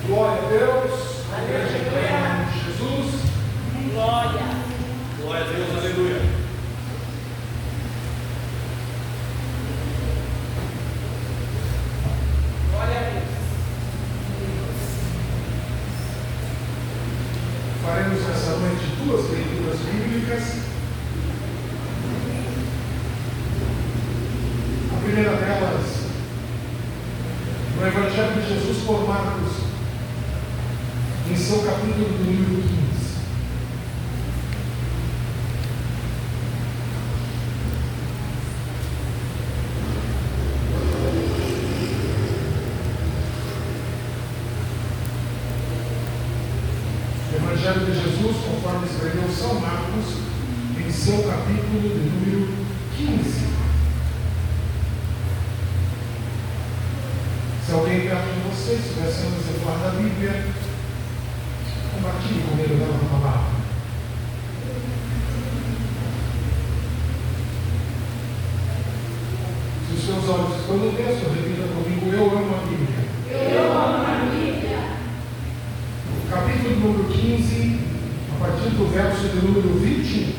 Glória a Deus. Aleluia. Jesus. Glória. Glória a Deus, aleluia. Glória a Deus. Faremos nessa noite duas leituras bíblicas. A primeira delas, no Evangelho de Jesus por Marcos, em seu capítulo número 15. O Evangelho de Jesus, conforme escreveu São Marcos, em seu capítulo de número 15. Se alguém perto de vocês tivesse um exemplar da Bíblia, compartilhe comigo dela na palavra. Se os seus olhos estão no texto, repita comigo: eu amo a Bíblia. Eu amo a Bíblia. Capítulo número 15, a partir do verso de número 21.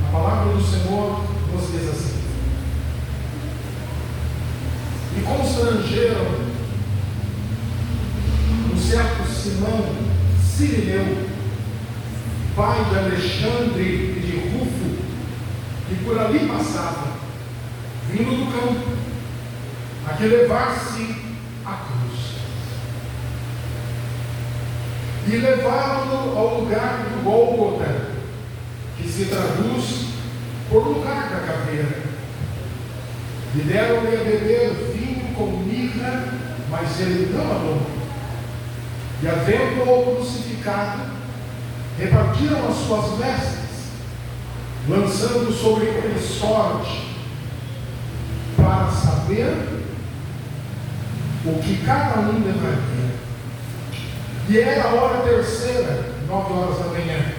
A palavra do Senhor nos diz assim: e constrangeram um certo Simão Cirineu, pai de Alexandre e de Rufo, que por ali passava, vindo do campo, a que levar-se a cruz. E levaram-no ao lugar do Gólgota, que se traduz por lugar da caveira. E deram-lhe a beber vinho com mirra, mas ele não amou. E havendo-o crucificado, repartiram as suas vestes, lançando sobre ele sorte, para saber o que cada um levaria. E era a hora terceira, 9 da manhã,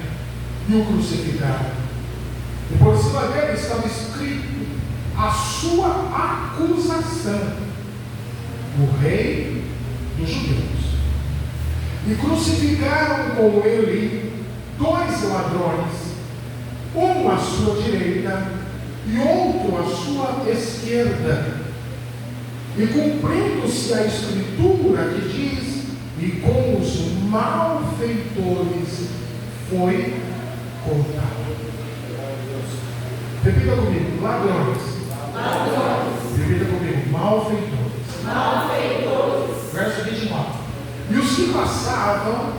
e o crucificaram. E por cima dele estava escrito a sua acusação: o Rei dos Judeus. E crucificaram com ele 2 ladrões, um à sua direita e outro à sua esquerda. E cumprindo-se a escritura que diz: e com os malfeitores foi contado. Repita comigo: ladrões. Ladrões. Repita comigo: malfeitores. Malfeitores. Verso 29. E os que passavam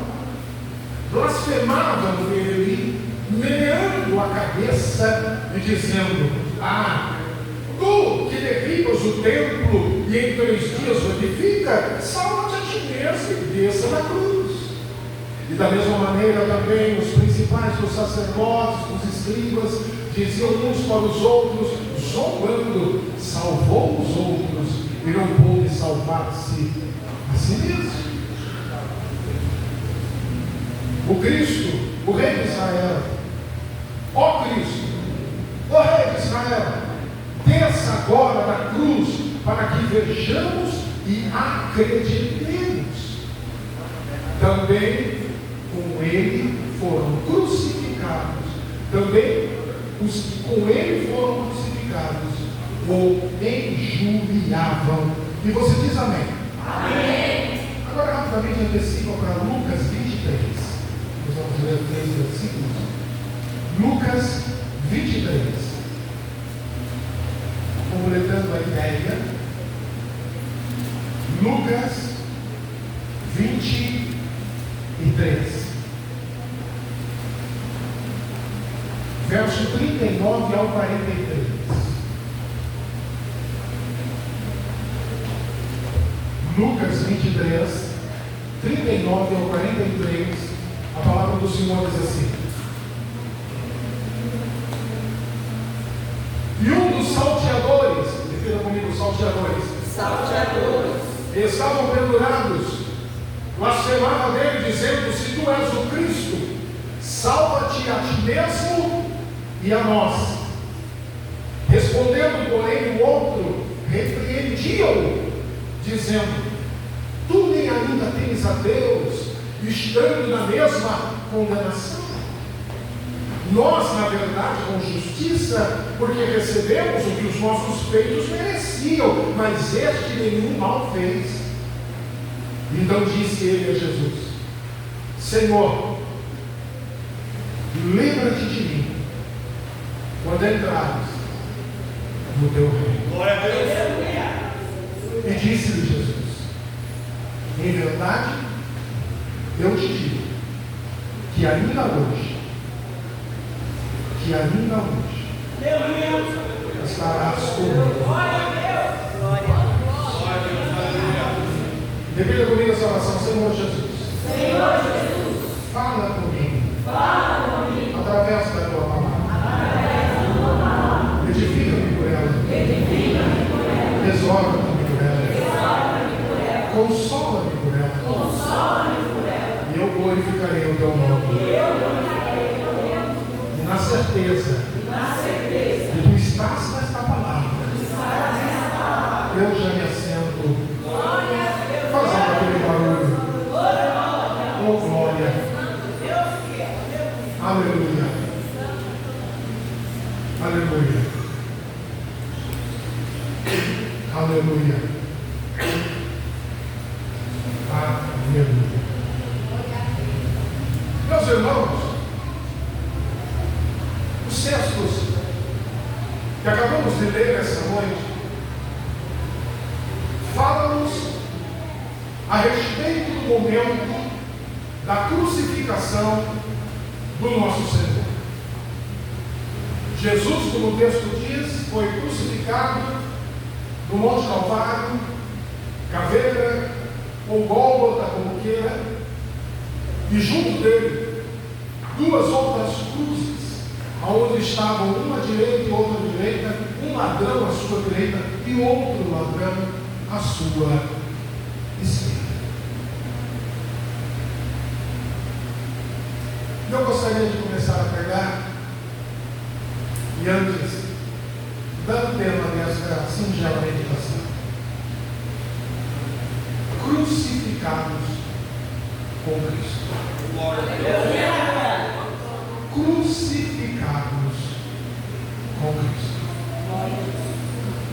blasfemavam dele, meneando a cabeça e dizendo: ah, tu que derribas o templo e em 3 dias o edifica, salva-te a ti mesmo e desça da cruz. E da mesma maneira também os principais dos sacerdotes, dos escribas, diziam uns para os outros, zombando: salvou os outros e não pôde salvar-se a si mesmo. O Cristo, o Rei de Israel, ó Cristo, ó Rei de Israel, desça agora da cruz, para que vejamos e acreditemos. Também com ele foram crucificados, também os que com ele foram crucificados o injuriavam. E você diz amém? Amém. Agora rapidamente antecipa para Lucas 23. Nós vamos ler 3 versículos. Lucas 23. Completando a ideia. Lucas 23. Verso 39 ao 43. Lucas 23, 39 ao 43, a palavra do Senhor diz assim: e um dos salteadores, repita comigo: salteadores, Salteadores. estavam pendurados, blasfemava dele, dizendo: se tu és o Cristo, salva-te a ti mesmo e a nós. ouviu dizendo: tu nem ainda tens a Deus, estando na mesma condenação. Nós, na verdade, com justiça, porque recebemos o que os nossos feitos mereciam, mas este nenhum mal fez. Então disse ele a Jesus: Senhor, lembra-te de mim quando entrares no teu reino. Glória a Deus. E disse-lhe Jesus: em verdade, eu te digo que ainda hoje estarás comigo. Repita comigo essa oração: Senhor Jesus, fala comigo, através da tua palavra. Edifica-me por ela, exorta-me por ela, consola-me por ela, e eu glorificarei o teu nome. E na certeza de que tu estás nesta palavra, eu já me assento fazendo aquele barulho. Oh, glória! Aleluia! Aleluia! Aleluia! Aleluia! Meus irmãos, os textos que acabamos de ler essa noite falam-nos a respeito do momento da crucificação do nosso Senhor. Jesus, como o texto diz, foi crucificado no Monte Calvário, Caveira ou Gólgota, como queira, e junto dele duas outras cruzes, onde estavam uma à direita e outra à direita, um ladrão à sua direita e outro ladrão à sua esquerda. Eu gostaria de começar a pregar, e antes, dando tema dessa singela meditação: crucificados com Cristo. Crucificados com Cristo.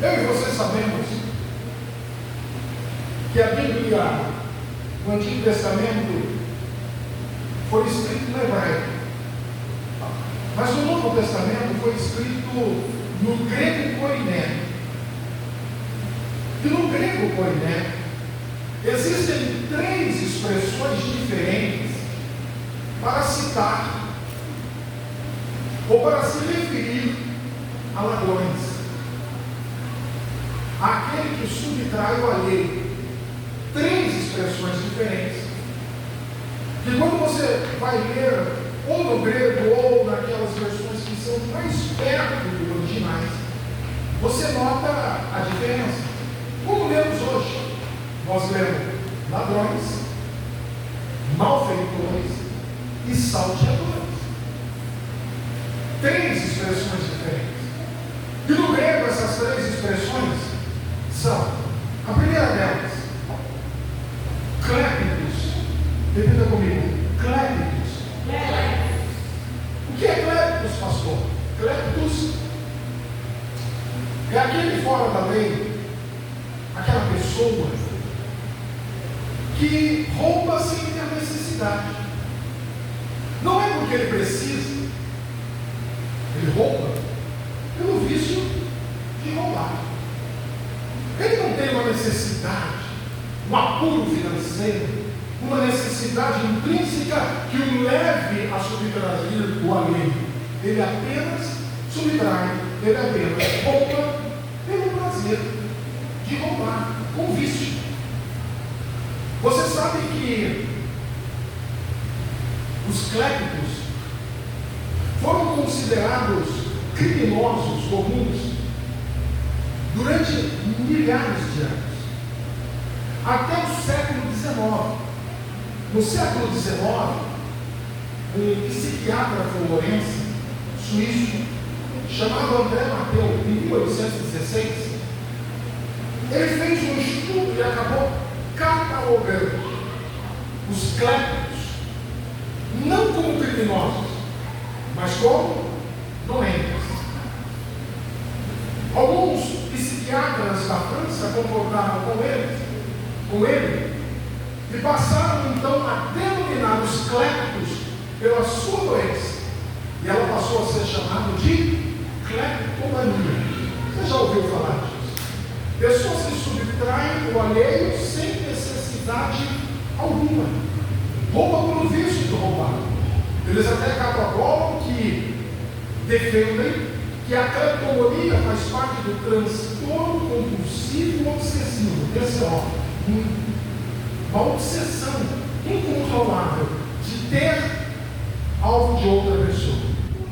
Eu e você sabemos que a Bíblia, no Antigo Testamento, foi escrito no hebraico, mas o Novo Testamento foi escrito no grego koiné. E no grego koiné existem três expressões diferentes para citar ou para se referir a ladrões, aquele que subtrai o alheio. Três expressões diferentes, que quando você vai ler ou no grego ou naquelas versões que são mais perto dos originais, você nota a diferença. Como lemos hoje, nós lemos ladrões, malfeitores e salteadores. Três expressões diferentes. E no grego essas três expressões são: a primeira delas, clépicos. Repita comigo: clépicos. O que é clépicos, pastor? Clépicos é aquele fora da lei, aquela pessoa que rouba sem ter necessidade. Não é porque ele precisa, ele rouba pelo vício de roubar. Ele não tem uma necessidade, um apuro financeiro, uma necessidade intrínseca que o leve a subtrair o alheio. Ele apenas subtrai, ele apenas rouba pelo prazer de roubar, com vício. Você sabe que os clépicos foram considerados criminosos comuns durante milhares de anos, até o século XIX. No século XIX, um psiquiatra florense, suíço, chamado André Matteu, em 1816, Ele fez um estudo e acabou catalogando os clérigos, não como criminosos, mas como doentes. Alguns psiquiatras da França concordaram com ele, e passaram então a denominar os clérigos pela sua doença. E ela passou a ser chamada de cleptomania. Você já ouviu falar disso? Pessoas que subtraem o alheio sem necessidade alguma. Rouba pelo vício de roubar. Eles até protocolam que defendem que a cleptomania faz parte do transtorno compulsivo obsessivo, TCO, uma obsessão incontrolável de ter algo de outra pessoa,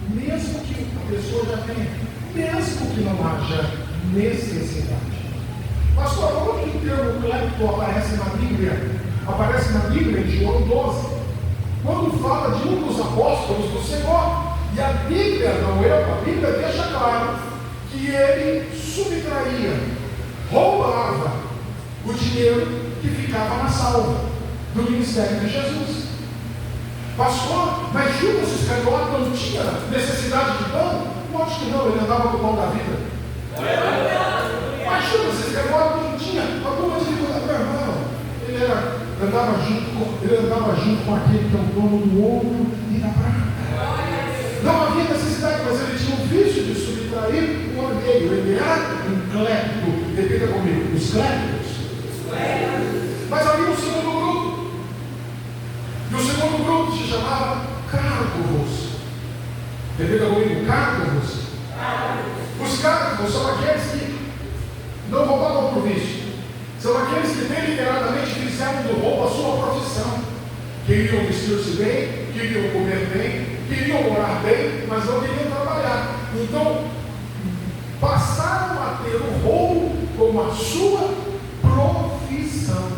mesmo que a pessoa já tenha, mesmo que não haja necessidade. Pastor, onde o termo clepto aparece na Bíblia? Aparece na Bíblia em João 12, quando fala de um dos apóstolos do Senhor. E a Bíblia, a Bíblia deixa claro que ele subtraía, roubava o dinheiro que ficava na salva do ministério de Jesus. Pastor, mas Judas Iscariote não tinha necessidade de pão? Lógico que não, ele andava com o pão da vida. Mas Judas Iscariote não tinha alguma dificuldade, meu irmão. Ele andava junto com aquele que é o dono do ouro e da prata. Não havia necessidade, mas ele tinha o vício de subtrair o alheio. Ele era um clepto. Repita comigo, os cleptos. Mas havia um segundo grupo. E o segundo grupo se chamava cárcovos. Repita comigo, cárcovos. Os cárcovos são aqueles que não roubavam por vício. São aqueles que deliberadamente fizeram do roubo a sua profissão. Queriam vestir-se bem, queriam comer bem, queriam morar bem, mas não queriam trabalhar. Então, passaram a ter o roubo como a sua profissão.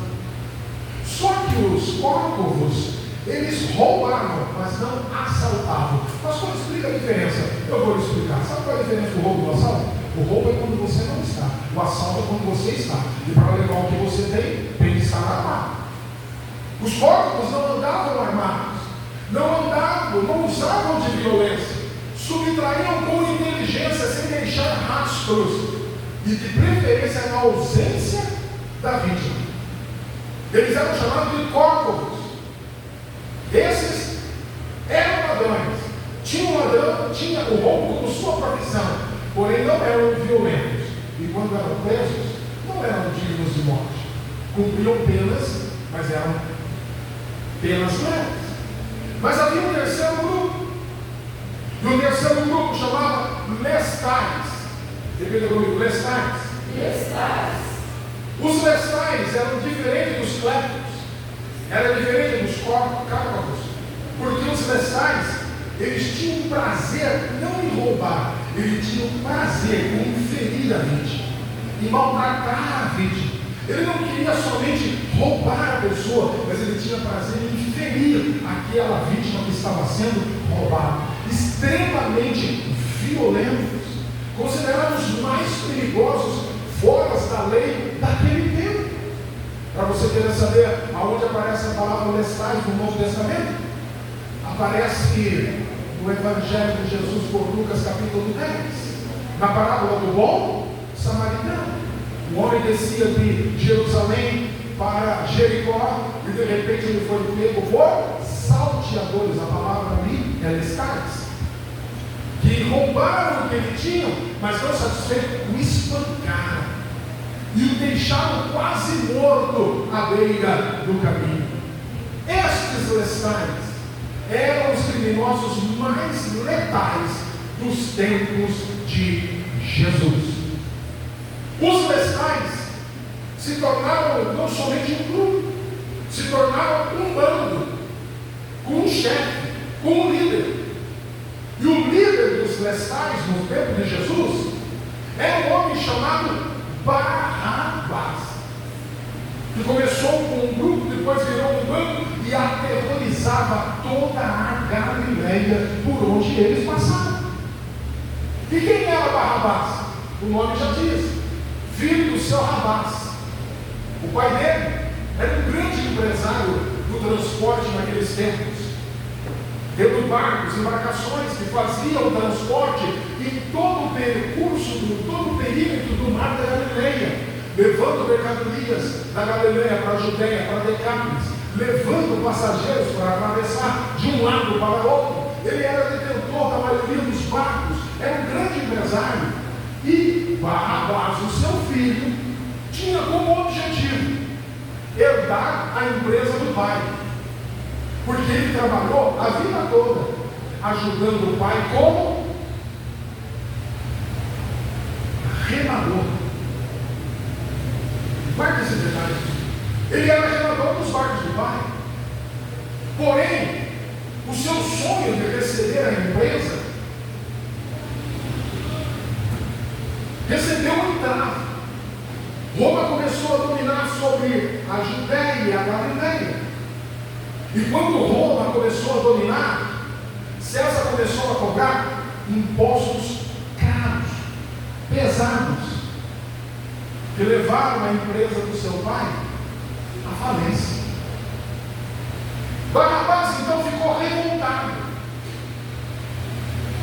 Só que os cárcovos, eles roubavam, mas não assaltavam. Mas quando explica a diferença? Eu vou lhe explicar. Sabe qual é a diferença do roubo e do assalto? O roubo é quando você não está. O assalto é quando você está. E para levar o que você tem que estar armado. Os cárcovos não andavam armados. Não usavam de violência. Subtraíam com inteligência, sem deixar rastros. E de preferência na ausência da vítima. Eles eram chamados de cárcovos. Esses eram ladrões. Tinha um ladrão, tinha o roubo como sua profissão, porém não eram violentos. E quando eram presos, não eram dignos de morte. Cumpriam penas, mas eram penas leves. Mas havia um terceiro grupo. E o terceiro grupo chamava lestais. Repita comigo, lestais. Os lestais eram diferentes dos cleptos. Era diferente dos cárcovos, porque os lestais, eles tinham prazer não em roubar, eles tinham prazer em ferir a vítima, em maltratar a vítima. Ele não queria somente roubar a pessoa, mas ele tinha prazer em ferir aquela vítima que estava sendo roubada. Extremamente violentos, considerados os mais perigosos fora da lei daquele tempo. Para você querer saber aonde aparece a palavra lestais no Novo Testamento, aparece no Evangelho de Jesus por Lucas capítulo 10, na parábola do bom samaritano. Um homem descia de Jerusalém para Jericó e de repente ele foi pego por salteadores. A palavra ali é lestais, que roubaram o que ele tinha, mas não satisfeito, o espancaram e o deixaram quase morto à beira do caminho. Estes lestais eram os criminosos mais letais dos tempos de Jesus. Os lestais se tornaram não somente um grupo, se tornaram um bando, com um chefe, com um líder. E o líder dos lestais no tempo de Jesus era um homem chamado Barrabás, que começou com um grupo, depois virou um bando e aterrorizava toda a Galileia por onde eles passavam. E quem era Barrabás? O nome já diz: filho do seu Rabás. O pai dele era um grande empresário do transporte naqueles tempos, tendo barcos, embarcações que faziam o transporte em todo o percurso, todo o perímetro do mar da Galileia, levando mercadorias da Galileia para a Judéia, para Decápolis, levando passageiros para atravessar de um lado para outro. Ele era detentor da maioria dos barcos, era um grande empresário. E Barrabás, o seu filho, tinha como objetivo herdar a empresa do pai, porque ele trabalhou a vida toda ajudando o pai como remador. Guarde esse detalhe. Ele era remador dos barcos do pai. Porém, o seu sonho de receber a empresa recebeu um entrave. Roma começou a dominar sobre a Judéia e a Galileia. E quando Roma começou a dominar, César começou a cobrar impostos caros, pesados, que levaram a empresa do seu pai à falência. Barrabás então ficou revoltado.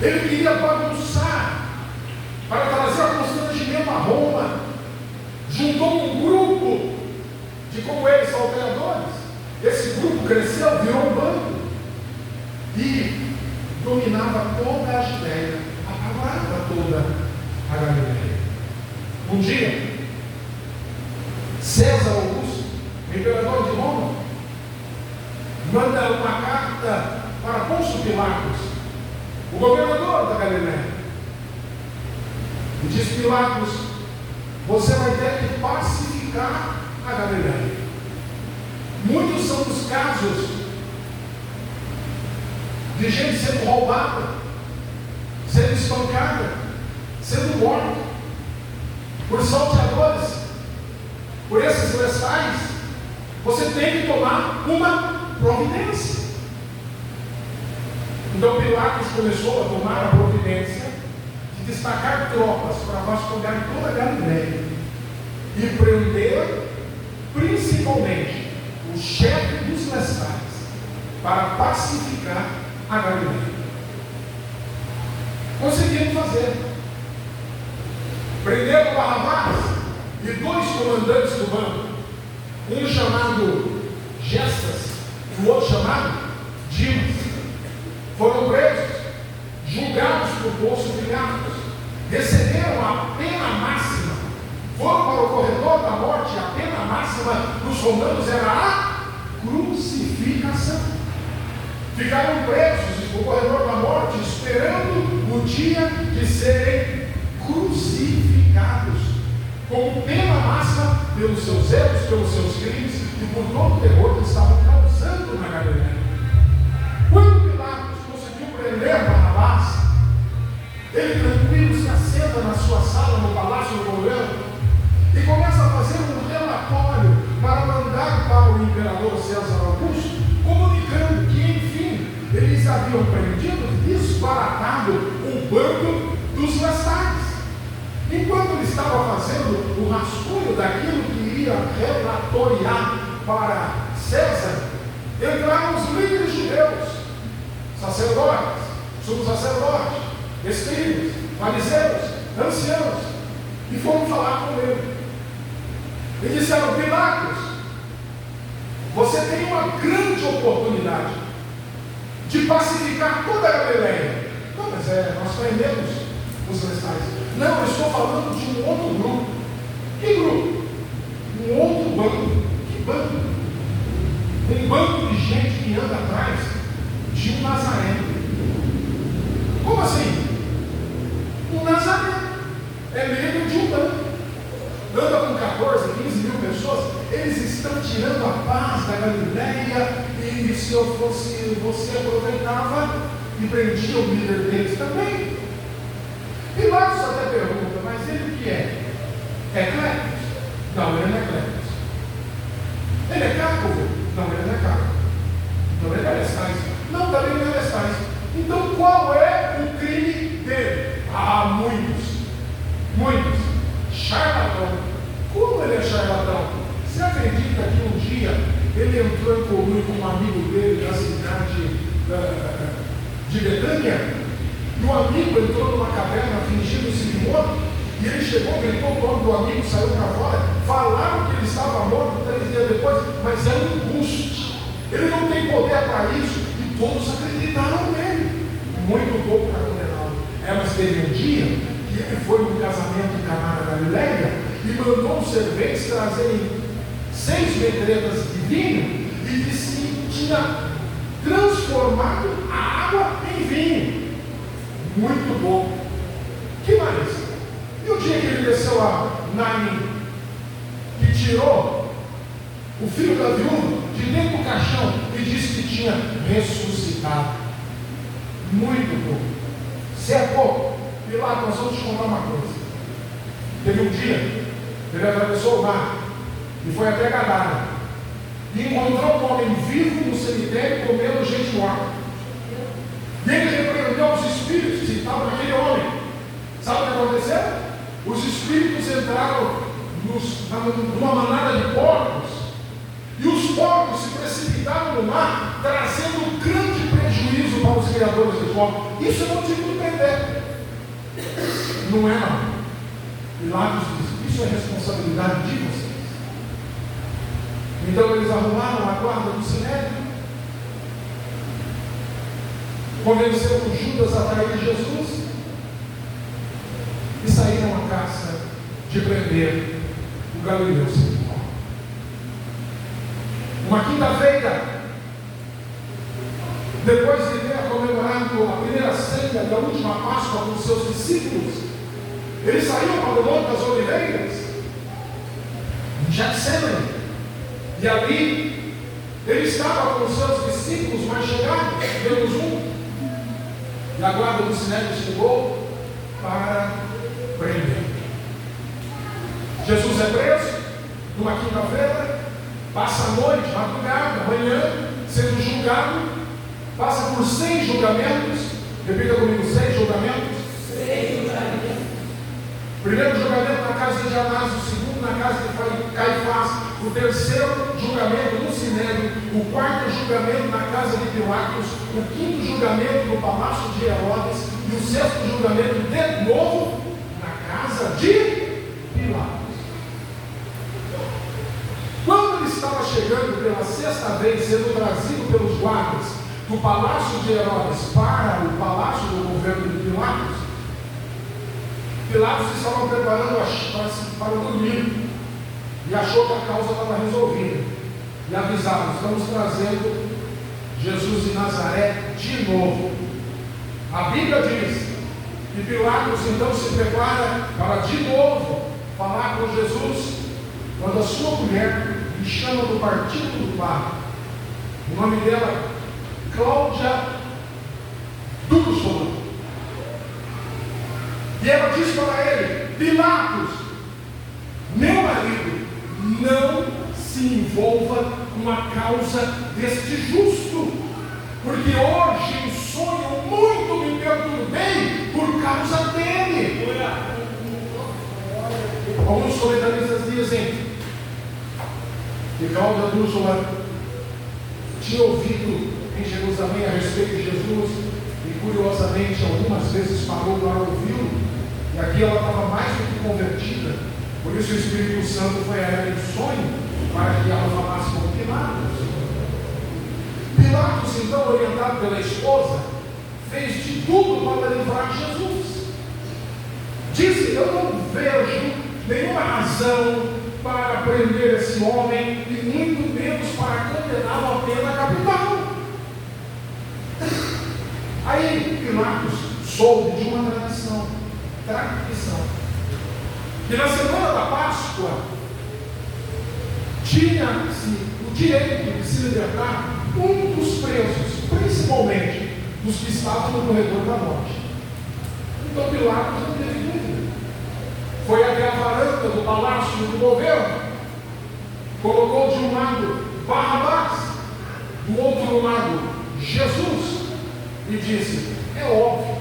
Ele queria bagunçar para trazer constrangimento a Roma. Juntou um grupo de, como eles, salteadores. Esse grupo cresceu, virou um bando e dominava toda a Judéia, apavorava toda a Galileia. Um dia, César Augusto, imperador de Roma, manda uma carta para Pôncio Pilatos, o governador da Galileia, e diz: Pilatos, você vai ter que pacificar a Galileia. Muitos são os casos de gente sendo roubada, sendo espancada, sendo morta por salteadores, por esses lestais. Você tem que tomar uma providência. Então Pilatos começou a tomar a providência de destacar tropas para vasculhar toda a Galileia e prender principalmente o chefe dos lestais para pacificar a Galileia. Conseguiram fazer. Prenderam Barrabás e 2 comandantes do bando, um chamado Gestas e o outro chamado Dimas. Foram presos, julgados por Pôncio Pilatos, receberam a pena máxima, foram para o corredor da morte. A pena máxima dos romanos era a crucificação. Ficaram presos no corredor da morte, esperando o dia de serem crucificados, como pena máxima pelos seus erros, pelos seus crimes e por todo o terror que estavam causando na Galileia. Quando Pilatos conseguiu prender Barrabás, ele tranquilo se assenta na sua sala no palácio do governo e começa a fazer um relatório para mandar para o imperador César Augusto, comunicando que, enfim, eles haviam prendido e desbaratado o bando dos lestais. Enquanto ele estava fazendo o rascunho daquilo que ia relatoriar para César, entraram os líderes judeus, sacerdotes, subsacerdotes, escribas, fariseus, anciãos, e foram falar com ele. E disseram: Pilatos, você tem uma grande oportunidade de pacificar toda a Galileia. Não, mas nós prendemos os lestais. Não, eu estou falando de um outro grupo. Que grupo? Um outro bando. Que bando? Um bando de gente que anda atrás de um Nazareno. Como assim? Um Nazareno é líder de um bando. Anda com 14, 15 mil pessoas. Eles estão tirando a paz da Galileia. E se eu fosse você, aproveitava e prendia o líder deles também. Pilatos até pergunta: mas ele o que é? É Cletus? Não, ele não é Cletus. Ele é Cápio? Não, ele não é Cápio. Não, ele é lestais. Não, também não é lestais. Então qual é o crime dele? Ah, muitos. Charlatão, Como ele é charlatão? Você acredita que um dia ele entrou em comum com um amigo dele da cidade de Betânia? E o amigo entrou numa caverna fingindo-se morto, e ele chegou, gritou o nome do amigo, saiu para fora, falaram que ele estava morto 3 dias depois, mas era um embuste. Ele não tem poder para isso, e todos acreditaram nele. Muito pouco para condená-lo. Mas teve um dia que ele foi num casamento em Caná da Galileia e mandou os serventes trazerem 6 medretas de vinho e disse que tinha transformado a água em vinho. Muito bom. Que mais? E o dia que ele desceu a Naim e tirou o filho da viúva de dentro do caixão e disse que tinha ressuscitado. Muito bom. Se é pouco, Pilatos, nós vamos te contar uma coisa. Teve um dia, ele atravessou o mar e foi até Gadara e encontrou um homem vivo no cemitério comendo gente morta. E ele repreendeu os espíritos que estavam naquele homem. Sabe o que aconteceu? Os espíritos entraram numa manada de porcos, e os porcos se precipitaram no mar, trazendo um grande prejuízo para os criadores de porcos. Isso é motivo de prender. Não é não. Pilatos diz: isso é responsabilidade de vocês. Então eles arrumaram a guarda do sinédrio, convenceram Judas a trair Jesus e saíram à caça de prender o Galileu sem pó. Uma quinta-feira, depois de ter comemorado a primeira ceia da última Páscoa com seus discípulos, eles saíram para o Monte das Oliveiras, em Getsemane, e ali ele estava com os seus discípulos mais chegados, menos um, e a guarda do sinédrio chegou para prender. Jesus é preso numa quinta-feira, passa a noite, madrugada, manhã, sendo julgado, passa por 6 julgamentos. Repita comigo: 6 julgamentos. 6 julgamentos. Primeiro julgamento na casa de Anás, o segundo na casa de Caifás, o terceiro julgamento no Sinédrio, o quarto julgamento na casa de Pilatos, o quinto julgamento no palácio de Herodes e o sexto julgamento de novo na casa de Pilatos. Quando ele estava chegando pela 6ª vez, sendo trazido pelos guardas do palácio de Herodes para o palácio do governo de Pilatos, Pilatos estava preparando para dormir e achou que a causa estava resolvida. E avisaram: estamos trazendo Jesus de Nazaré de novo. A Bíblia diz que Pilatos então se prepara para de novo falar com Jesus, quando a sua mulher lhe chama do partido do Pai. O nome dela, Cláudia Drusila. E ela diz para ele: Pilatos, meu marido, não se envolva com a causa deste justo, porque hoje em sonho muito me perturbei por causa dele. Alguns comentaristas dizem que Cláudia Drusila tinha ouvido em Jerusalém a respeito de Jesus e curiosamente algumas vezes parou para ouvi-lo, e aqui ela estava mais do que convertida. Por isso o Espírito Santo foi a ela em sonho para que ela falasse com Pilatos. Pilatos, então, orientado pela esposa, fez de tudo para livrar Jesus. Disse: eu não vejo nenhuma razão para prender esse homem e muito menos para condená-lo à pena capital. Aí Pilatos soube de uma tradição, que na semana da Páscoa tinha-se o direito de se libertar um dos presos, principalmente dos que estavam no corredor da morte. Então Pilatos não teve dúvida. Foi até a varanda do palácio do governo, colocou de um lado Barrabás, do outro lado Jesus, e disse: é óbvio,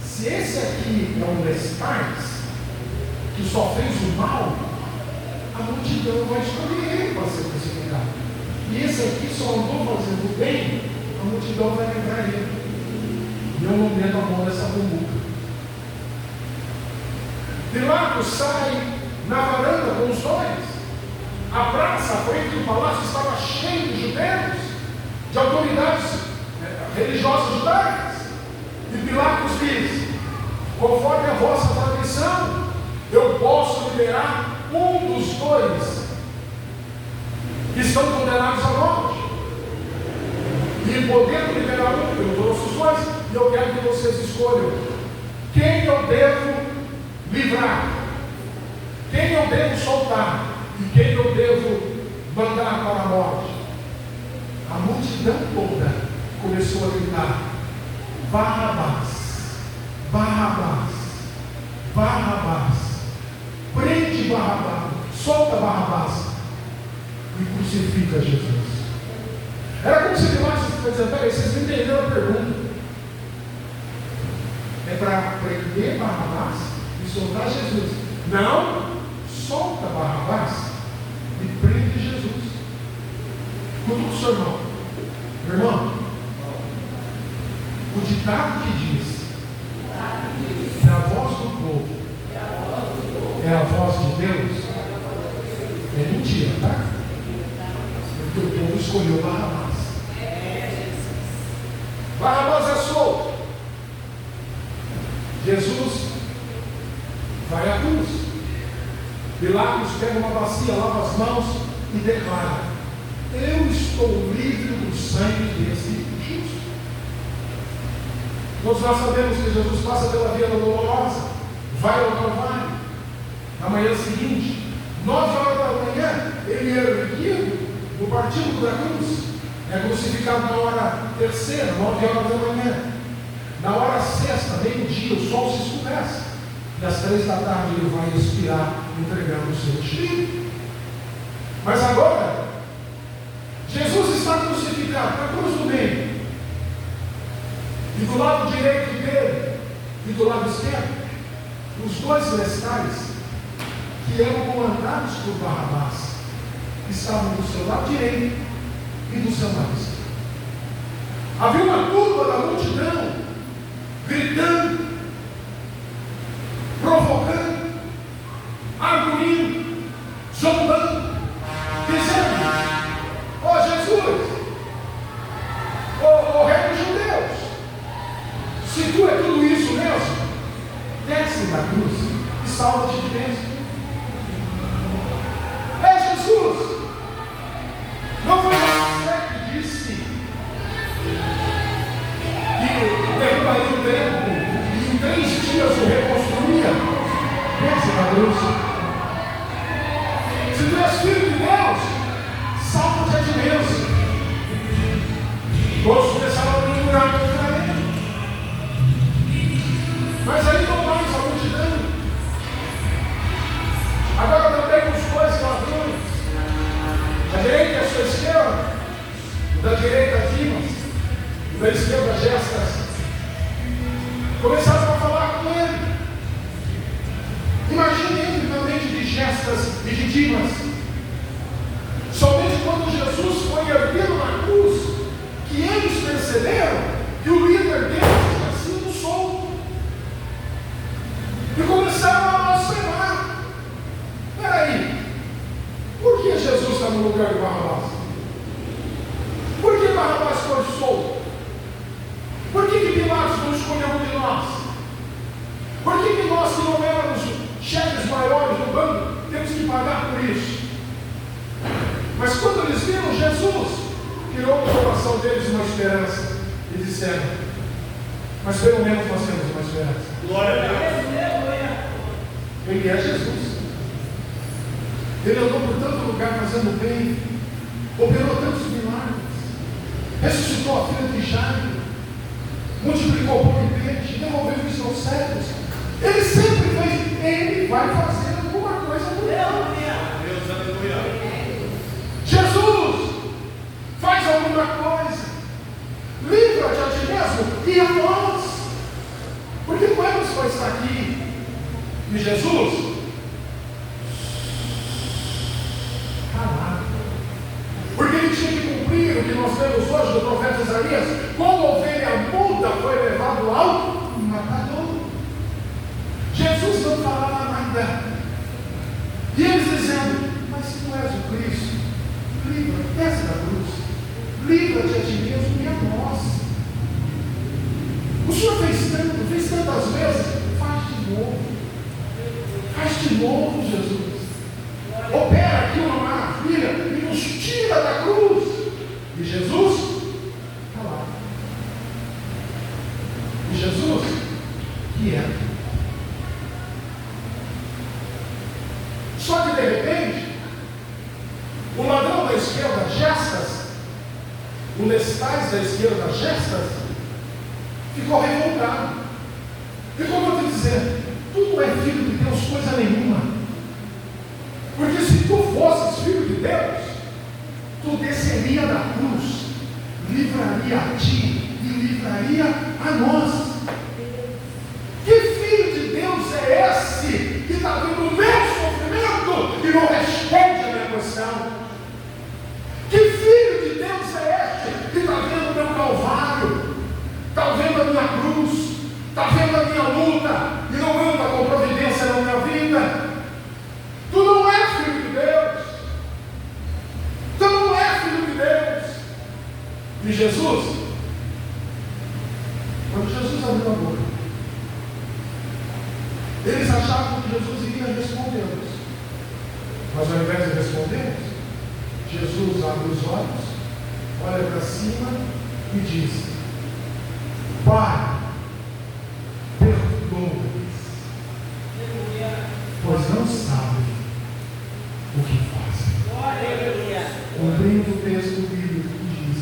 se esse aqui é um desses pais, que só fez o mal, a multidão vai escolher ele para ser crucificado. E esse aqui só andou fazendo bem, a multidão vai lembrar ele. E eu não meto a mão nessa bombuca. Pilatos sai na varanda com os dois. A praça à frente do palácio estava cheia de judeus, de autoridades religiosas judaicas. E Pilatos diz: conforme a vossa tradição, eu posso liberar um dos dois que estão condenados à morte. E podendo liberar um, eu trouxe os dois, e eu quero que vocês escolham quem eu devo livrar, quem eu devo soltar e quem eu devo mandar para a morte. A multidão toda começou a gritar: Barrabás, Barrabás, Barrabás, prende Barrabás, solta Barrabás e crucifica Jesus. Era como se Pilatos estivesse dizendo: peraí, vocês não entenderam a pergunta. É para prender Barrabás e soltar Jesus. Não, solta Barrabás e prende Jesus. Cutuca o seu irmão. Meu irmão, o ditado que diz que a voz do povo é a voz de Deus é mentira, tá? Porque o povo escolheu Barrabás. Barrabás é solto. Jesus vai à cruz. Pilatos pega uma bacia, lava as mãos e declara: eu estou livre do sangue desse justo. Todos nós sabemos que Jesus passa pela via dolorosa, vai ao Calvário. Na manhã seguinte, 9 horas da manhã, ele é erguido no partículo da cruz, é crucificado na hora terceira, 9 horas da manhã. Na hora sexta, meio-dia, o sol se escurece, e às 3 da tarde ele vai expirar, entregando o seu espírito. Mas agora, Jesus está crucificado na cruz do meio, e do lado direito dele e do lado esquerdo, os dois lestais que eram comandados por Barrabás estavam do seu lado direito e do seu lado esquerdo. Havia uma turba da multidão gritando, provocando, arguindo, zombando, dizendo: ó Jesus, ó rei dos judeus, se tu é tudo isso mesmo, desce da cruz e salva-te de dentro. É Jesus, não foi você que disse que derrubaria o templo e em 3 dias o reconstruía? Desce da cruz. Se tu és filho de Deus, salva-te a ti mesmo. Todos começaram a murmurar contra ele. Mas aí não mais a multidão. Agora também os dois ladrões, da direita e a sua esquerda, da direita Dimas, e da esquerda Gestas, começaram a falar com ele. Imagine ele na mente de Gestas e de Dimas. Somente quando Jesus foi erguido na cruz, que eles perceberam que o líder deles tinha sido solto. E começaram a blasfemar. Peraí, por que Jesus está no lugar de Barrabás? Por que Barrabás foi solto? Por que Pilatos não escolheu um de nós? Por que nós que não éramos chefes maiores do banco temos que pagar por isso? Mas quando eles viram Jesus, criou no coração deles uma esperança e disseram: mas pelo menos nós temos uma esperança. Glória a Deus. Ele é Jesus. Ele andou por tanto lugar fazendo bem, operou tantos milagres, ressuscitou a filha de Jairo, multiplicou o pão e peixe, devolveu os seus cegos. Ele sempre fez. Ele vai fazer alguma coisa por ela. Deus, aleluia. Jesus faz alguma coisa. Livra-te a ti mesmo e a nós. Porque não é que estar aqui. E Jesus não falava nada. E eles dizendo: mas se tu és o Cristo, livra-te, desce da cruz, livra-te a ti mesmo e a nós. O Senhor fez tantas vezes, faz de novo. Faz de novo, Jesus. Opera aqui uma maravilha e nos tira da cruz. E Jesus está lá. E Jesus quieto. Só que de repente, o ladrão da esquerda, Gestas, o Lestais da esquerda, Gestas, ficou revoltado. E como eu te dizer, tu não é filho de Deus coisa nenhuma. Porque se tu fosses filho de Deus, tu desceria da cruz, livraria a ti e livraria a nós. Que filho de Deus é esse que está vendo o meu sofrimento e não responde a minha questão? Que filho de Deus é este que está vendo o meu calvário, está vendo a minha cruz, está vendo a minha luta e não anda com providência na minha vida? Tu não és filho de Deus. Tu não és filho de Deus. E Jesus, quando Jesus abriu a boca, eles achavam que Jesus iria respondê-los. Mas ao invés de responder-los, Jesus abre os olhos, olha para cima e diz: Pai, perdoa-lhes, pois não sabem o que fazem. Cumprindo o texto bíblico que diz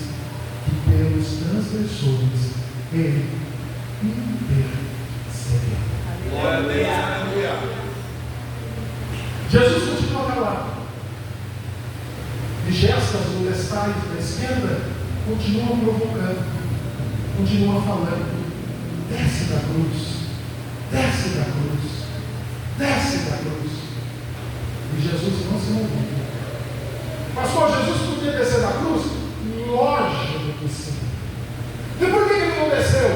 que pelos transgressores ele intercederá. Jesus continua calado. E Gestas, o Lestais da esquerda, continuam provocando, continuam falando: desce da cruz, desce da cruz, desce da cruz. E Jesus não se moveu. Pastor, Jesus podia descer da cruz? Lógico que sim. E por que ele não desceu?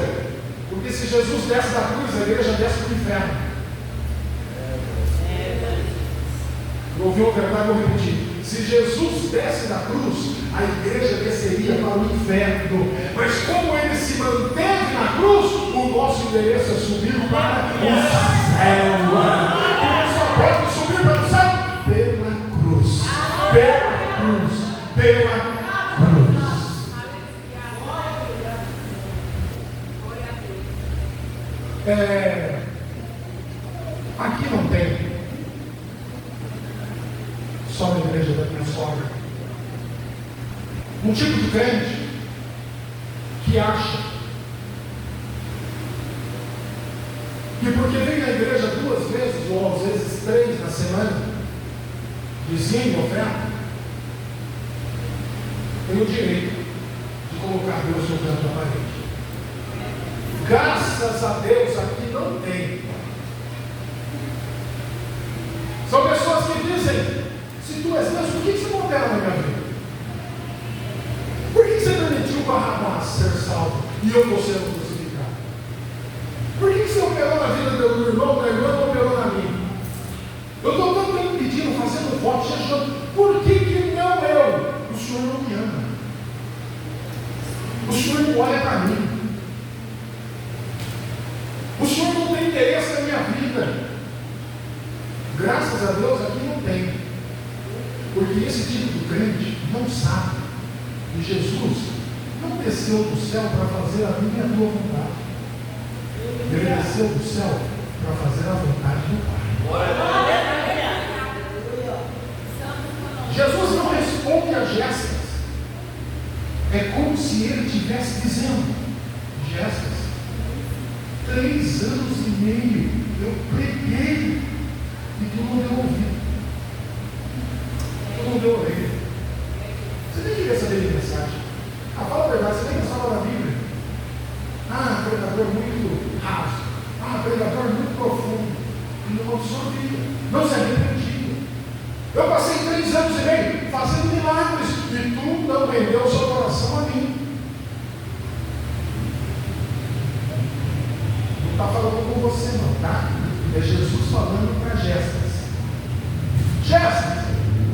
Porque se Jesus desce da cruz, a igreja desce para o inferno. Não ouviu a verdade? Vou repetir. Se Jesus desce da cruz, a igreja desceria para o inferno. Mas como ele se manteve na cruz, o nosso endereço é subir para o céu. Ele só pode subir para o céu pela cruz. Pela cruz. Pela cruz. Aqui não tem só na igreja da minha sogra um tipo de crente que acha que porque vem na igreja 2 vezes ou às vezes 3 na semana, dizendo e oferta, tem o direito de colocar Deus no canto da parede. Graças a Deus aqui não tem. São pessoas que dizem: se tu és Deus, por que você não opera na minha vida? Por que você permitiu Barrabás ser salvo e eu estou sendo crucificado? Por que você operou na vida do meu irmão, da irmã, não operou na minha? Eu estou tanto tempo pedindo, fazendo voto, achando: por que não eu? O Senhor não me ama. O Senhor não olha para mim. O Senhor não tem interesse na minha vida. Graças a Deus aqui não tem. Porque esse tipo de crente não sabe que Jesus não desceu do céu para fazer a minha e a tua vontade. Ele desceu do céu para fazer a vontade do Pai. Jesus não responde a Gestas. É como se ele estivesse dizendo: Gestas, 3 anos e meio eu preguei e tu não deu ouvido. Tu não deu orelha. Você nem queria saber de mensagem. Fala a verdade, você nem pensava na Bíblia. Pregador muito raso. Pregador muito profundo. E não absorvia. Não se arrependia. Eu passei 3 anos e meio fazendo milagres e tu não vendeu o seu coração a mim. Não está falando com você não, tá? É Jesus falando para Gestas. Gestas,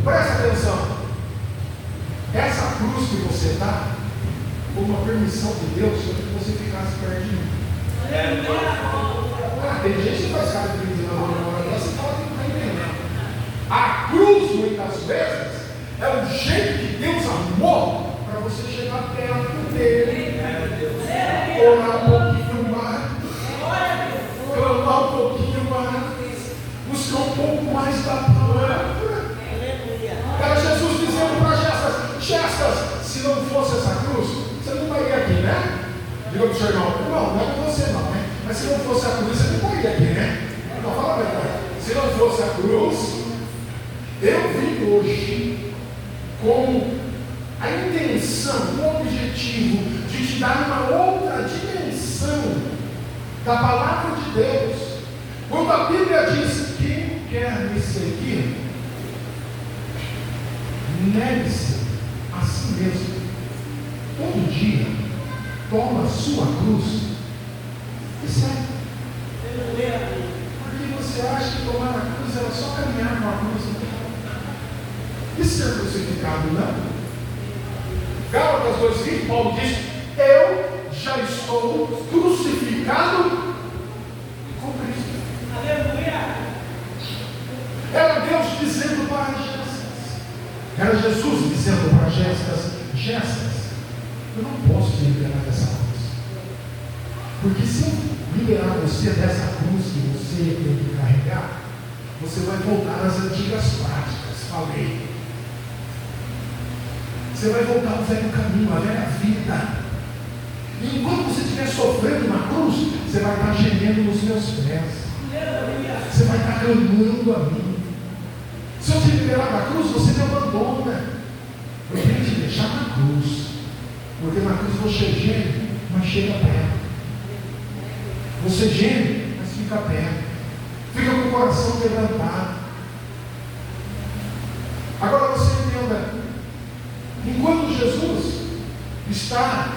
presta atenção. Essa cruz que você está, foi uma permissão de Deus para que você ficasse perto de mim. Tem gente que faz cara de crise na hora dessa e fala que não está entendendo. A cruz, muitas vezes, é o jeito que Deus amou para você chegar perto dele. Orar um pouquinho mais, clamar um pouquinho mais, buscar um pouco mais da palavra. Era Jesus dizendo para Gestas, se não fosse essa cruz, você não estaria aqui, né? Diga para o seu irmão, não é com você não, né? Mas se não fosse a cruz, você não estaria aqui, né? Não, fala a verdade. Se não fosse a cruz, eu vim hoje com a intenção, o objetivo de te dar uma outra dimensão da palavra de Deus. Quando a Bíblia diz: quem quer me seguir, negue-se a si mesmo. Todo dia, toma a sua cruz e segue. Porque você acha que tomar a cruz era só caminhar com a cruz? E ser crucificado, não? Gálatas 2,20, Paulo diz: eu já estou crucificado com Cristo. Aleluia! Era Deus dizendo para Gestas, era Jesus dizendo para Gestas, eu não posso te liberar dessa cruz, porque se eu liberar você dessa cruz que você tem que carregar, você vai voltar às antigas práticas. Falei. Você vai voltar ao velho caminho, à velha vida. E enquanto você estiver sofrendo na cruz, você vai estar gemendo nos meus pés. Você vai estar clamando a mim. Se eu te liberar da cruz, você me abandona. Eu tenho que te deixar na cruz. Porque na cruz você geme, mas chega perto. Você geme, mas fica perto. Fica com o coração quebrantado. Agora você entenda. Enquanto Jesus está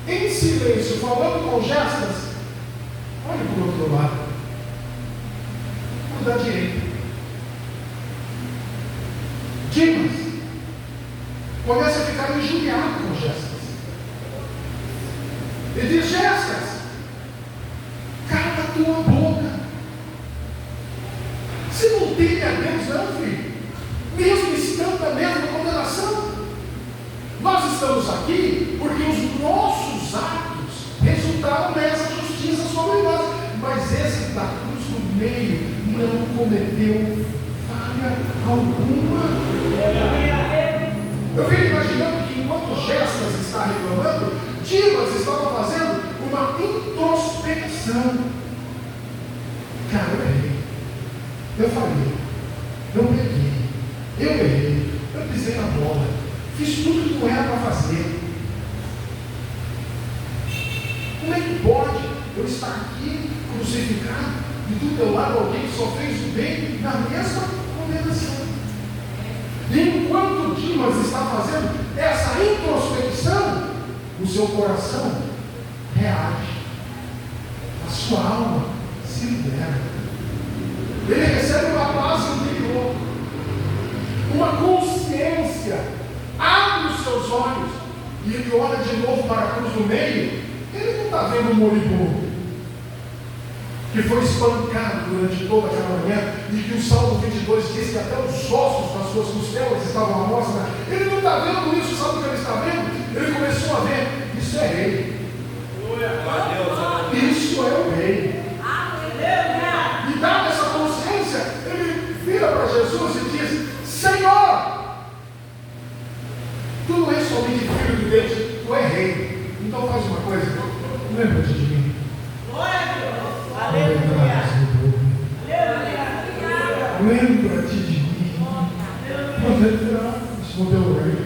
em silêncio, falando com Gestas, olhe para o outro lado, por da direita. Dimas começa a ficar injuriado com Gestas. Ele diz: Gestas, cala a tua boca. Você não teme a Deus, não, filho? Mesmo estando na mesma condenação. Nós estamos aqui porque os nossos atos resultaram nessa justiça sobre nós. Mas esse da cruz no meio não cometeu falha alguma. Eu fico imaginando que enquanto Gestas está reclamando, Dimas estava fazendo uma introspecção. Cara, eu errei. Eu falei. Eu peguei. Eu errei. Eu pisei na bola. Fiz tudo que não era para fazer. Como é que pode eu estar aqui crucificado e do teu lado alguém que só fez o bem na mesma condenação? E enquanto Dimas está fazendo essa introspecção, o seu coração reage, a sua alma se libera, ele recebe uma paz interior, uma consciência. Abre os seus olhos e ele olha de novo para a cruz no meio. Ele não está vendo um moribundo que foi espancado durante toda aquela manhã e que o Salmo 22 diz que até os ossos das suas costelas estavam à mostra. Ele não está vendo isso. Sabe o que ele está vendo? Ele começou a ver: isso é rei, isso é o rei. E dada essa consciência, ele vira para Jesus e diz: Senhor, tu não és somente filho de Deus, tu é rei. Então faz uma coisa, lembra-te de mim. Glória a Deus. Aleluia. Lembra-te de mim. Isso deu rei.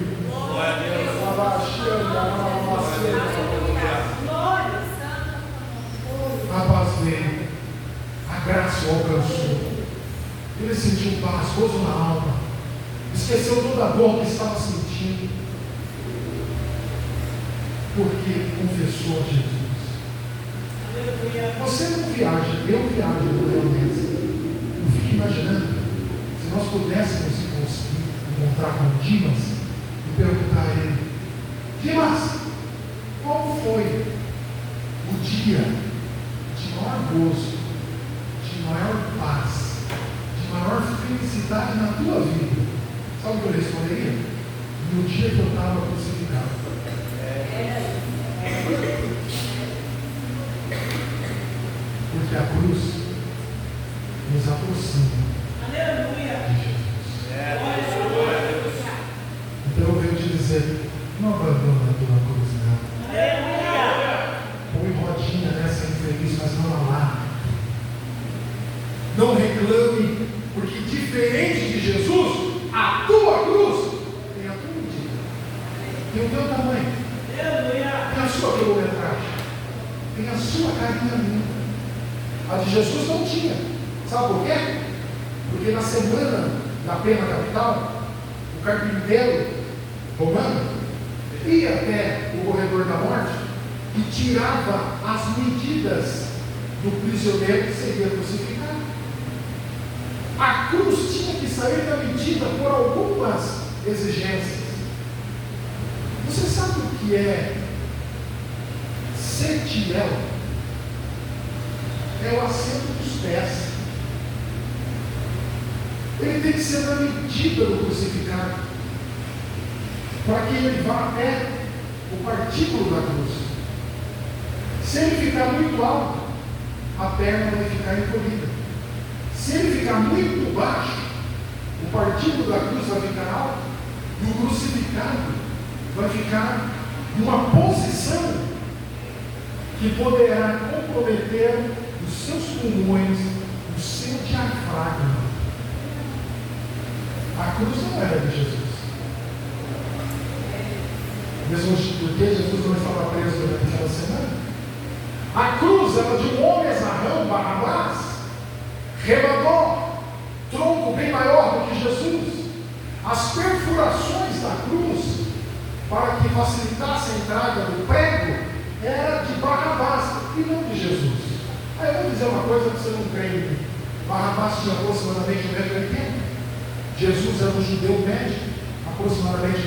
Abasei. A graça o alcançou. Ele sentiu paz, gozo na alma. Esqueceu toda a dor que estava sentindo. Porque confessou a Jesus. Você não viaja, eu viajo por realmente. pudéssemos encontrar com Dimas e perguntar a ele: Dimas, qual foi o dia de maior gozo, de maior paz, de maior felicidade na tua vida? Sabe o que eu responderia? No dia que eu estava crucificado. Porque a cruz nos aproxima de Jesus. Então eu venho te dizer: não abandona a tua cruz, não. Põe rodinha nessa infeliz, mas não alarme. Não reclame, porque diferente de Jesus, a tua cruz tem a tua medida, tem o teu tamanho, tem a sua quilometragem, tem a sua carinha linda. A de Jesus não tinha. Sabe por quê? Porque na semana da pena capital, o carpinteiro romano ia até o corredor da morte e tirava as medidas do prisioneiro que seria crucificado. A cruz tinha que sair da medida por algumas exigências. Você sabe o que é setiel? É o assento dos pés. Ele tem que ser na medida do crucificado, para que ele vá até o partículo da cruz. Se ele ficar muito alto, a perna vai ficar encolhida. Se ele ficar muito baixo, o partículo da cruz vai ficar alto e o crucificado vai ficar numa posição que poderá comprometer os seus pulmões, o seu diafragma. A cruz não era de Jesus. Mesmo porque Jesus não estava preso durante aquela semana. A cruz era de um homem exarrão, Barrabás, remador, tronco bem maior do que Jesus. As perfurações da cruz, para que facilitasse a entrada do prego, era de Barrabás e não de Jesus. Aí eu vou dizer uma coisa que você não crê em mim. Barrabás tinha aproximadamente 1,80 m. Jesus era um judeu médio, aproximadamente 1,60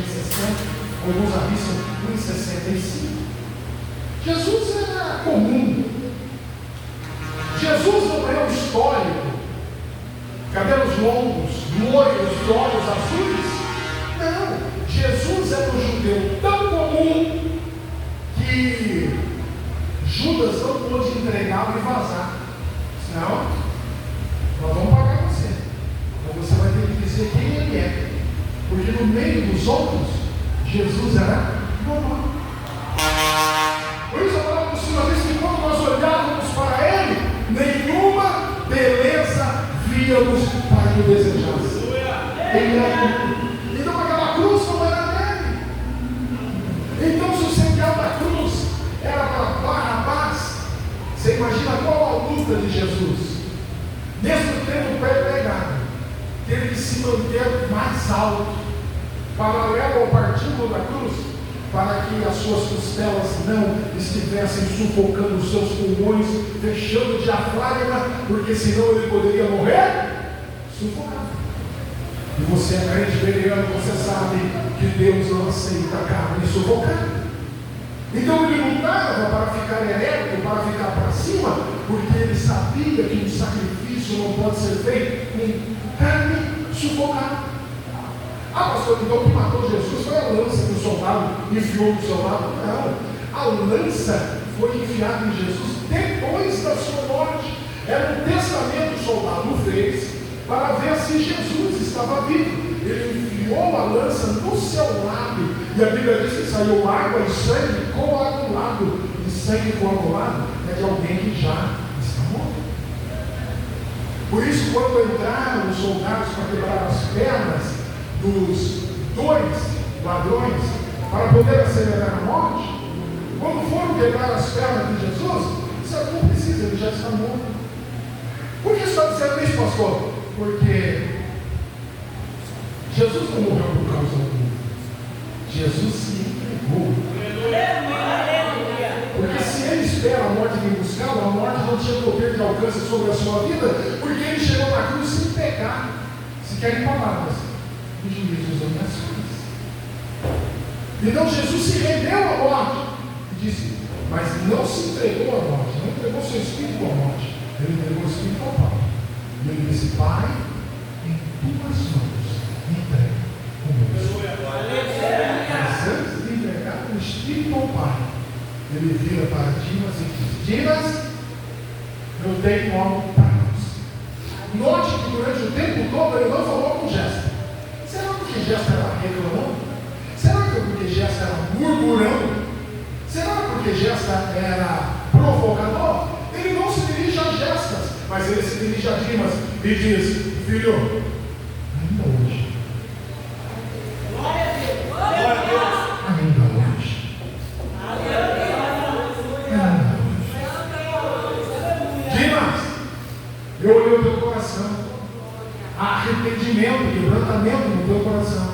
m. Alguns arriscam 1,65 m. Jesus era comum. Jesus não é um histórico, cabelos longos, loiros, olhos azuis. Não, Jesus era um judeu tão comum que Judas não pôde entregá-lo e vazar. Senão, nós vamos pagar você. Mas você vai ter que dizer quem ele é. Porque no meio dos outros, Jesus era normal. Por isso a palavra do Senhor diz que quando nós olhávamos para ele, nenhuma beleza víamos para que o desejasse. Ele era. Então aquela cruz não era dele. Então se o central da cruz era para Barrabás, você imagina qual a luta de Jesus? Mesmo tendo o pé pregado, teve que se manter mais alto, paralelo ao partículo da cruz, para que as suas costelas não estivessem sufocando os seus pulmões, fechando o diafragma, porque senão ele poderia morrer sufocado. E você é crente bereano, você sabe que Deus não aceita a carne sufocada. Então ele lutava para ficar ereto, para ficar para cima, porque ele sabia que um sacrifício não pode ser feito com carne sufocada. Ah, pastor, então o que matou Jesus foi a lança que o soldado enfiou no seu lado? Não, a lança foi enfiada em Jesus depois da sua morte. Era um testamento que o soldado fez para ver se Jesus estava vivo. Ele enfiou a lança no seu lado, e a Bíblia diz que saiu água e sangue coagulado. E sangue coagulado é de alguém que já está morto. Por isso, quando entraram os soldados para quebrar as pernas dos dois ladrões para poder acelerar a morte, quando foram quebrar as pernas de Jesus, disseram: não precisa, ele já está morto. Por que está dizendo isso, pastor? Porque Jesus não morreu por causa do mundo. Jesus se entregou. Porque se ele espera a morte vir buscá-lo, a morte não tinha poder de alcance sobre a sua vida, porque ele chegou na cruz sem pecar, Se querem palavras, o juízo dos orações. Então Jesus se rendeu à morte e disse, mas não se entregou à morte, não entregou seu espírito à morte, ele entregou o espírito ao Pai. E ele disse, Pai, em tuas mãos entrega o meu espírito. Mas antes de entregar o espírito ao Pai, ele vira para Dimas e diz, Dimas, eu tenho algo para você. Note que durante o tempo todo ele não falou com Jéssica. Será que Jéssica era reclamando? Será que porque Jéssica era murmurando? Será porque Jéssica era provocador? Ele não se dirige a Jéssica, mas ele se dirige a Dimas e diz, filho, ainda hoje. Glória a Deus. Ainda hoje. Dimas, eu olhei o teu coração. Há arrependimento, quebrantamento no teu coração.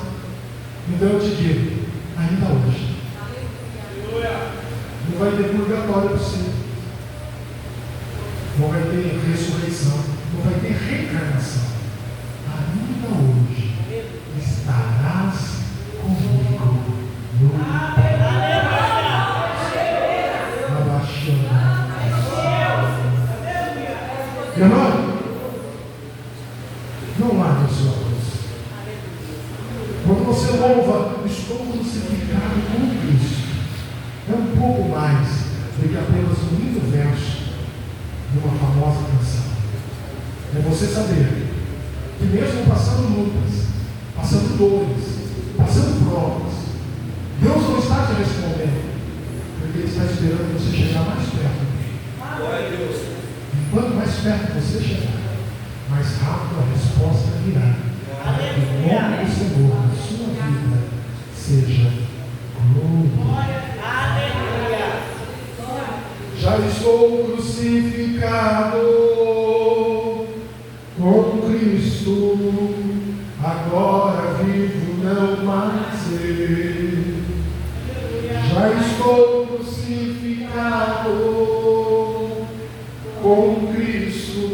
Então eu te digo, ainda hoje. Não vai ter purgatório para você. Não vai ter ressurreição. Não vai ter reencarnação. Ainda hoje estarás comigo no irmão, não largue os olhos. Quando você louva, estou crucificado com Cristo, é um pouco mais do que apenas um lindo verso de uma famosa canção. É você saber que mesmo passando lutas, passando dores, passando provas, Deus não está te respondendo, porque Ele está esperando você chegar mais perto dele. Glória a Deus. Quanto mais perto você chegar, mais rápido a resposta virá. Para que o nome do Senhor na sua vida seja glorificado. Já estou crucificado com Cristo, agora vivo não mais eu. Já estou crucificado com Cristo,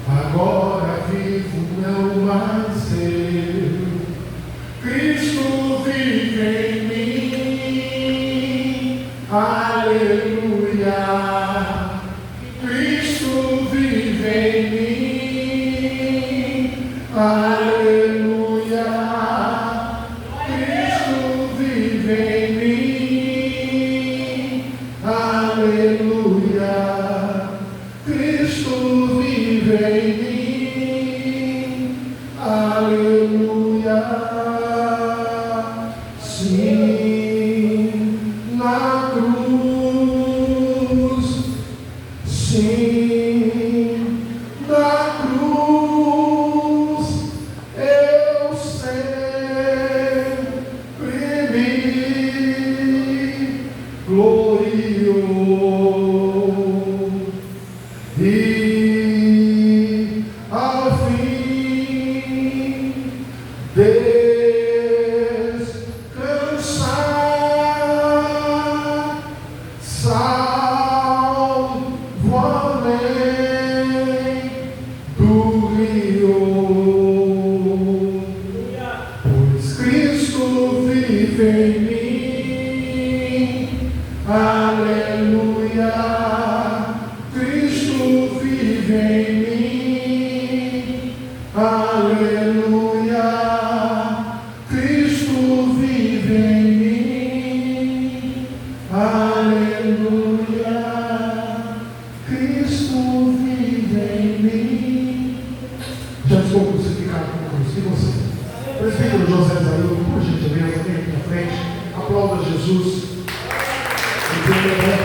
agora vivo não mais eu. Cristo vive em mim, aleluia. Cristo vive em mim, aleluia. Cristo vive em mim, aleluia. Cristo vive em mim, aleluia. Sim, na cruz, sim, na cruz, eu sempre me gloriou. E ao fim descansar, salvo além do rio, pois Cristo vive em mim, aleluia. Cristo vive em mim, aleluia. Cristo vive em mim, aleluia. Cristo vive em mim. Já estou crucificado com Cristo. E você? Presbítero José Zaildo, por gentileza, vem aqui na frente. Aplauda Jesus. Em primeiro lugar,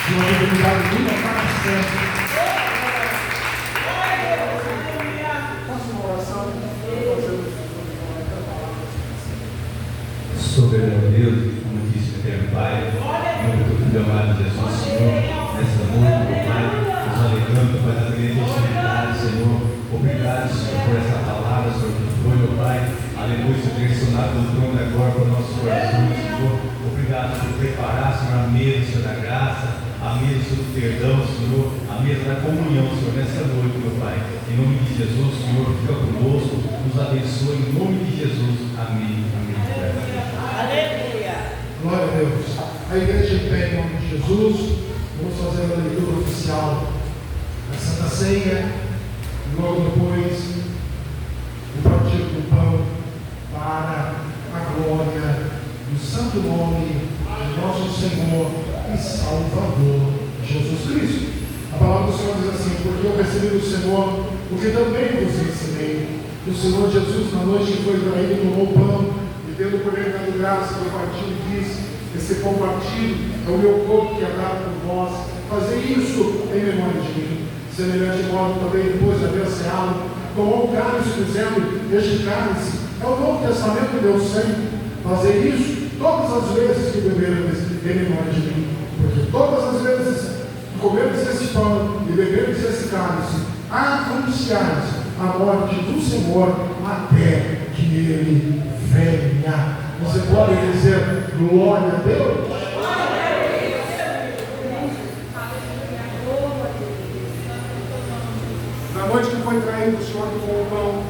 de uma dignidade muito aparecente. Faça uma oração. Soberano Deus, como disse o eterno Pai, em nome do Filho amado Jesus, Senhor, nessa noite, meu Pai, nos alegrando, Pai, da grande intimidade, Senhor. Obrigado, Senhor, por essa palavra, Senhor, que foi, meu Pai, aleluia, Senhor, direcionado no trono agora para o nosso coração, Senhor. Obrigado por preparar, Senhor, a mesa, Senhor, da graça, a mesa do perdão, Senhor, a mesa da comunhão, Senhor, nessa noite, meu Pai. Em nome de de Jesus, o Senhor fica conosco, nos abençoe em nome de Jesus. Amém. Aleluia. Glória a Deus. A igreja em pé em nome de Jesus. Vamos fazer a leitura oficial da Santa Ceia. E logo depois, o partir do pão para a glória do santo nome de nosso Senhor e Salvador Jesus Cristo. A palavra do Senhor diz assim: porque eu recebi do Senhor o que também vos ensinei. O Senhor Jesus, na noite que foi traído, tomou o pão e, tendo por ele dado graça, do partido, disse: esse pão partido é o meu corpo que é dado por vós. Fazei isso em memória de mim. Semelhante modo também, depois de haver ceado, tomou o cálice, dizendo: este cálice é o Novo Testamento de Deus sangue. Fazei isso todas as vezes que beberdes em memória de mim. Porque todas as vezes que comerdes esse pão e beberdes esse cálice, anunciais a morte do Senhor até que Ele venha. Você pode dizer glória a Deus? Na noite que foi traído, o Senhor tomou o pão,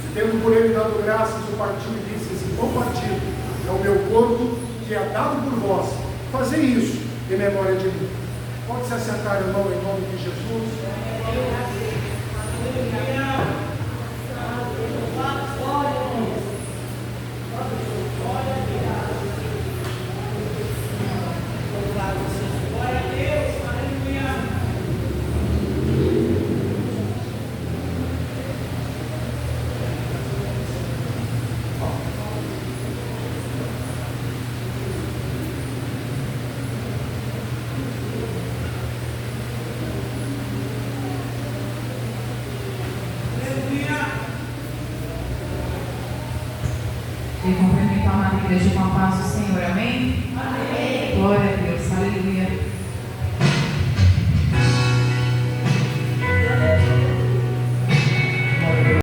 e tendo por ele dado graças, o partiu e disse: esse pão partido é o meu corpo que é dado por vós. Fazei isso em memória de mim. Pode se assentar, irmão, em nome de Jesus. E cumprimentar a igreja com a paz do Senhor, amém? Amém. Glória a Deus.